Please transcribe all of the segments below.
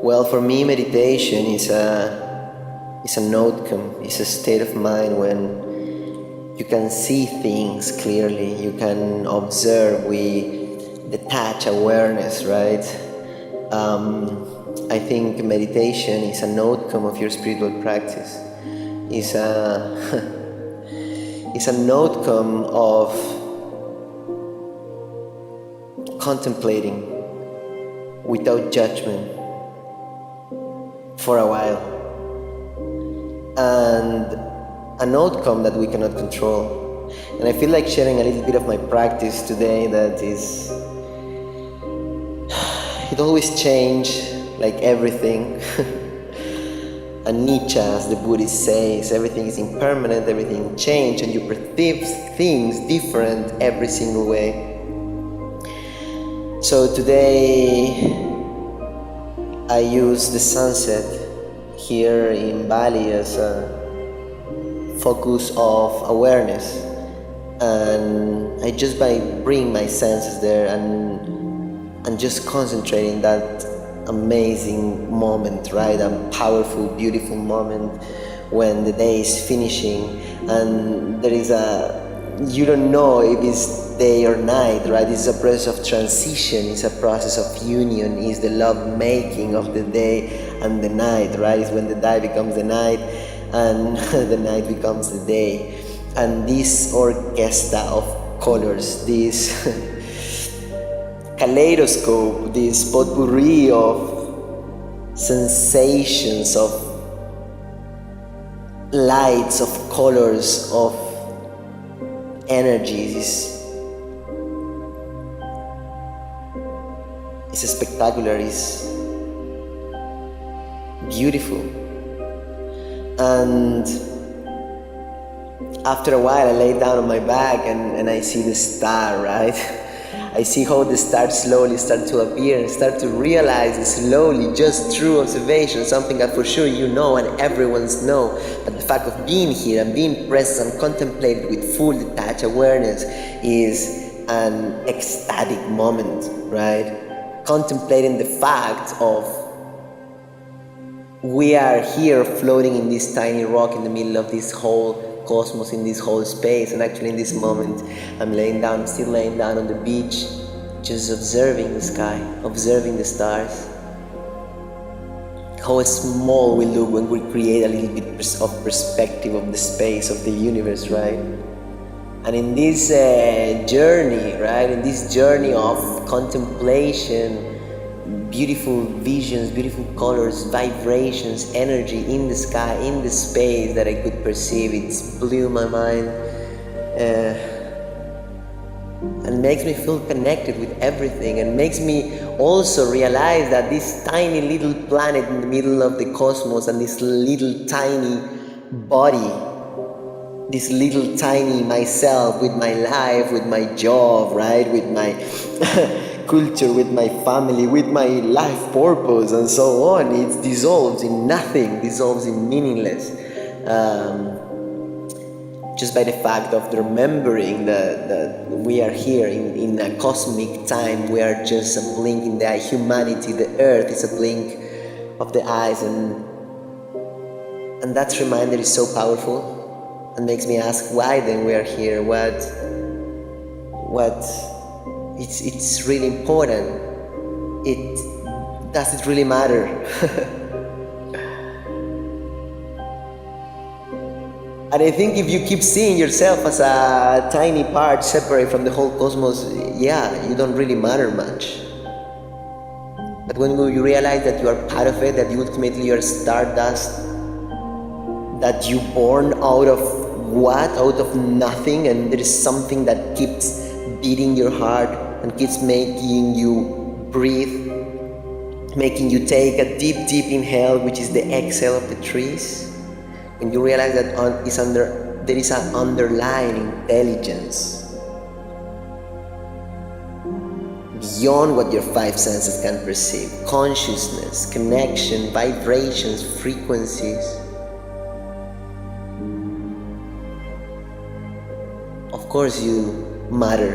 Well, for me, meditation is an outcome, is a state of mind when you can see things clearly, you can observe with detached awareness, right? I think meditation is an outcome of your spiritual practice. Is a is an outcome of contemplating without judgment for a while, and an outcome that we cannot control. And I feel like sharing a little bit of my practice today that is, it always change, like everything. And Nietzsche, as the Buddhist says, everything is impermanent, everything changes, and you perceive things different every single way. So today I use the sunset here in Bali as a focus of awareness, and I just by bring my senses there and just concentrating that amazing moment, right? A powerful, beautiful moment when the day is finishing and there is you don't know if it's day or night, right? It's a process of transition, it's a process of union, it's the love making of the day and the night, right? It's when the day becomes the night and the night becomes the day. And this orchestra of colors, this kaleidoscope, this potpourri of sensations, of lights, of colors, of energies is spectacular, is beautiful. And after a while I lay down on my back and I see the star, right? I see how the stars slowly start to appear and start to realize slowly, just through observation, something that for sure you know and everyone's know. But the fact of being here and being present and contemplated with full detached awareness is an ecstatic moment, right? Contemplating the fact of we are here floating in this tiny rock in the middle of this whole cosmos, in this whole space. And actually in this moment I'm still laying down on the beach, just observing the sky, observing the stars, how small we look when we create a little bit of perspective of the space of the universe, right? And in this journey, right, in this journey of contemplation, beautiful visions, beautiful colors, vibrations, energy in the sky, in the space that I could perceive. It blew my mind and makes me feel connected with everything, and makes me also realize that this tiny little planet in the middle of the cosmos and this little tiny body, this little tiny myself with my life, with my job, right, with my culture, with my family, with my life purpose and so on, it dissolves in nothing, dissolves in meaningless, just by the fact of remembering that we are here in a cosmic time. We are just a blink in the eye. Humanity, the earth is a blink of the eyes, and that reminder is so powerful and makes me ask why then we are here. What it's really important. Does it really matter? And I think if you keep seeing yourself as a tiny part separate from the whole cosmos, yeah, you don't really matter much. But when you realize that you are part of it, that you ultimately are stardust, that you born out of what? Out of nothing, and there is something that keeps beating your heart and keeps making you breathe, making you take a deep, deep inhale, which is the exhale of the trees. When you realize that there is an underlying intelligence beyond what your five senses can perceive: consciousness, connection, vibrations, frequencies. Of course you matter,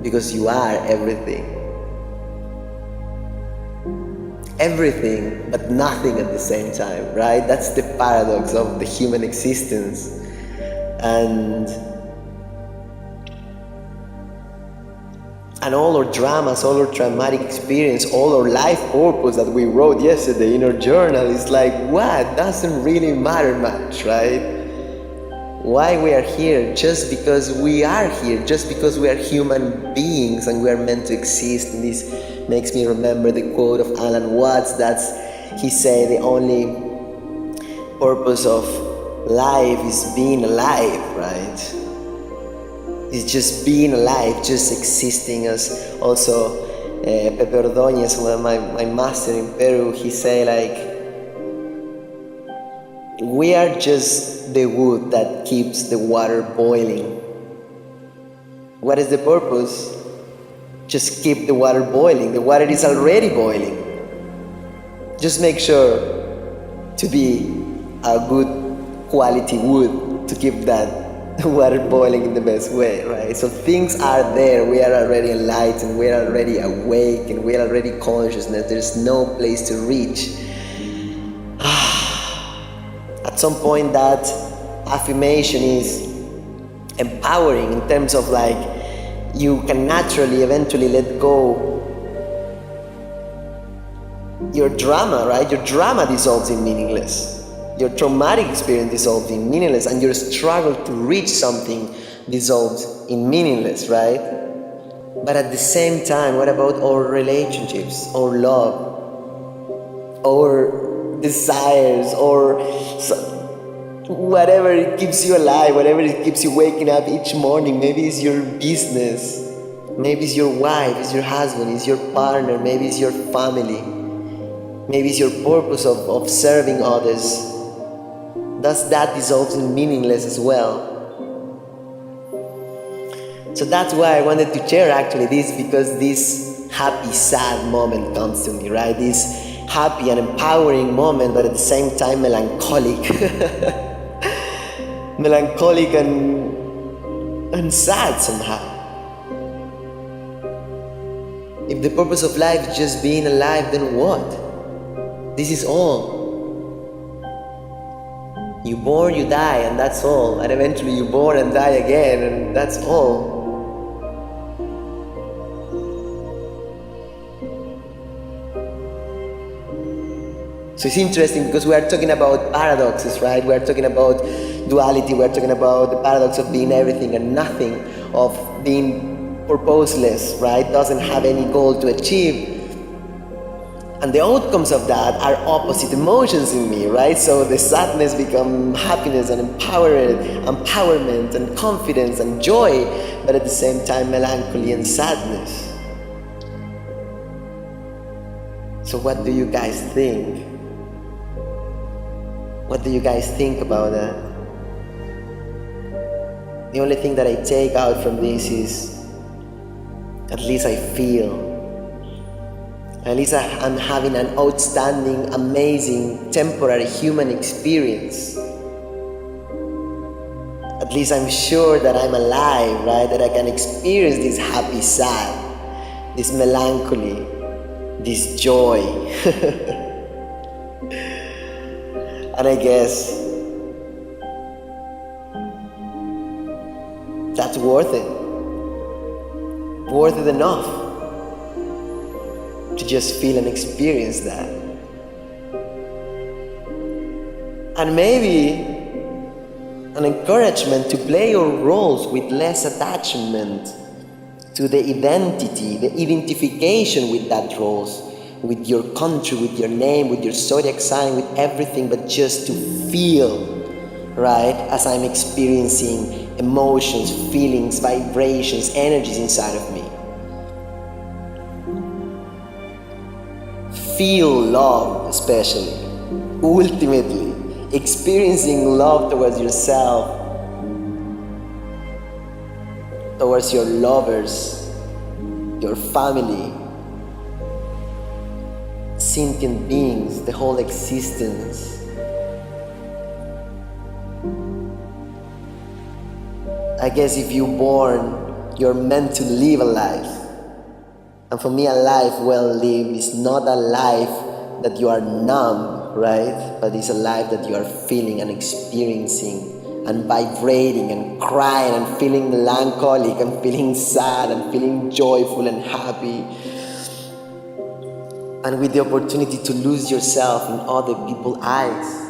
because you are everything. everything but nothing at the same time, right? That's the paradox of the human existence. And all our dramas, all our traumatic experience, all our life purpose that we wrote yesterday in our journal is like, what? Doesn't really matter much, right? Why we are here? Just because we are here, just because we are human beings and we are meant to exist. And this makes me remember the quote of Alan Watts. He said the only purpose of life is being alive, right? It's just being alive, just existing. As also Pepe Ordóñez, my master in Peru, he say like, we are just the wood that keeps the water boiling. What is the purpose? Just keep the water boiling. The water is already boiling. Just make sure to be a good quality wood to keep that water boiling in the best way, right? So things are there. We are already enlightened. We are already awake, and we are already consciousness. There's no place to reach. At some point, that affirmation is empowering in terms of like you can naturally eventually let go your drama, right? Your drama dissolves in meaningless. Your traumatic experience dissolves in meaningless, and your struggle to reach something dissolves in meaningless, right? But at the same time, what about our relationships, our love, our desires, or whatever it keeps you alive, whatever it keeps you waking up each morning? Maybe it's your business, maybe it's your wife, it's your husband, it's your partner, maybe it's your family, maybe it's your purpose of serving others. Does that dissolve in meaningless as well? So that's why I wanted to share actually this, because this happy, sad moment comes to me, right? This happy and empowering moment, but at the same time melancholic. Melancholic and sad somehow. If the purpose of life is just being alive, then what? This is all. You born, you die, and that's all. And eventually you born and die again, and that's all. So it's interesting because we are talking about paradoxes, right? We are talking about duality, we are talking about the paradox of being everything and nothing, of being purposeless, right? Doesn't have any goal to achieve. And the outcomes of that are opposite emotions in me, right? So the sadness becomes happiness and empowerment and confidence and joy, but at the same time melancholy and sadness. So what do you guys think? What do you guys think about that? The only thing that I take out from this is, at least I feel, at least I'm having an outstanding, amazing, temporary human experience. At least I'm sure that I'm alive, right? That I can experience this happy, sad, this melancholy, this joy. And I guess that's worth it. Worth it enough to just feel and experience that. And maybe an encouragement to play your roles with less attachment to the identity, the identification with that roles, with your country, with your name, with your zodiac sign, with everything, but just to feel, right? As I'm experiencing emotions, feelings, vibrations, energies inside of me. Feel love, especially, ultimately, experiencing love towards yourself, towards your lovers, your family, sentient beings, the whole existence. I guess if you're born, you're meant to live a life. And for me, a life well lived is not a life that you are numb, right? But it's a life that you are feeling and experiencing and vibrating and crying and feeling melancholic and feeling sad and feeling joyful and happy. And with the opportunity to lose yourself in other people's eyes,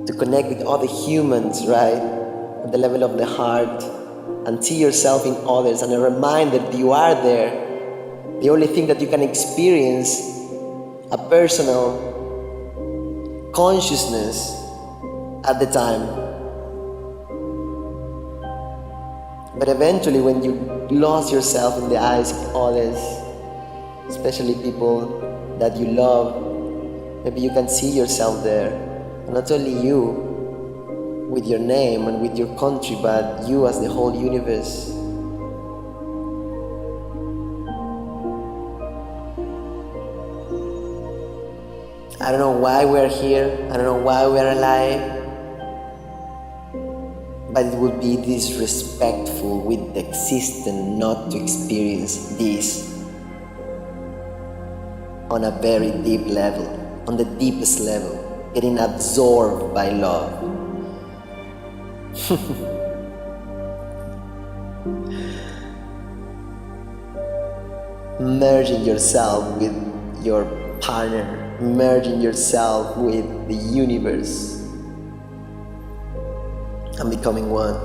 to connect with other humans, right? At the level of the heart, and see yourself in others, and a reminder that you are there. The only thing that you can experience, a personal consciousness at the time. But eventually, when you lost yourself in the eyes of others, especially people that you love, maybe you can see yourself there. Not only you with your name and with your country, but you as the whole universe. I don't know why we're here, I don't know why we're alive, but it would be disrespectful with the existence not to experience this on a very deep level, on the deepest level, getting absorbed by love. Merging yourself with your partner, merging yourself with the universe, and becoming one.